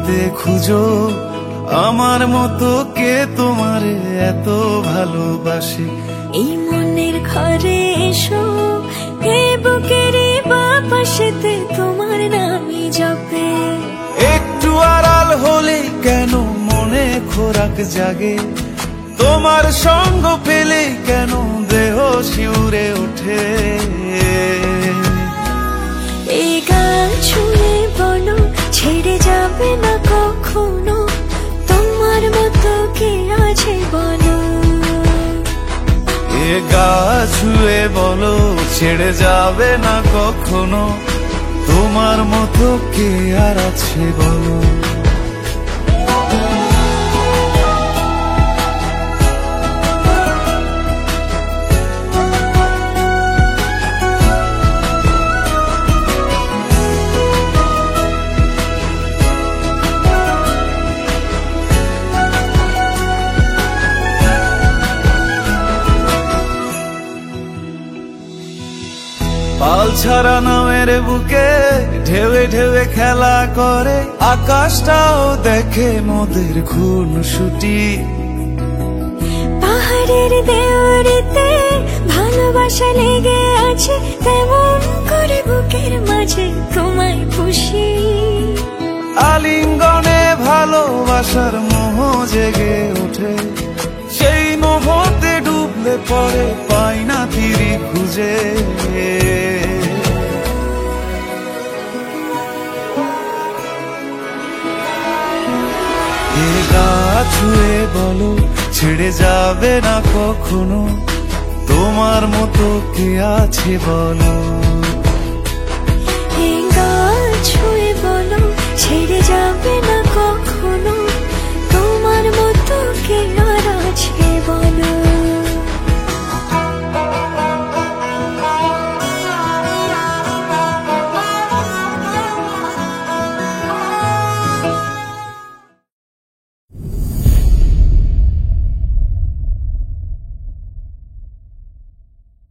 পৃথিবীতে খুঁজো আমার মতো কে তোমারে এত ভালোবাসে। এই মনের ঘরে এসো, এ বুকের বাপাশেতে তোমার নামই জপে। একটু আড়াল হলে কেন মনে খোরাক জাগে, তোমার সঙ্গ পেলে কেন দেহ শিউরে ওঠে। এই গান ছুঁয়ে বলো ছেড়ে যাবে না কখনো, তোমার মতো কে আছে বলো। এ গা ছুঁয়ে বলো ছেড়ে যাবে না কখনো, তোমার মতো কে আর আছে বলো। পাল ছাড়া নামের বুকে ঢেউে ঢেউে খেলা করে, আকাশটাও দেখে মোদের খুনসুটি। পাহাড়ের দেওয়ারিতে ভালোবাসা লেগে আছে, তেমন করে বুকের মাঝে তোমায় খুশি। আলিঙ্গনে ভালোবাসার মোহ জেগে ওঠে, সেই মোহতে ডুবলে পরে পাই না তীরি খুঁজে। এ গা ছুঁয়ে বলো ছেড়ে যাবে না কখনো, তোমার মতো কে আছে বলো। এই গা ছুঁয়ে বলো ছেড়ে যাবে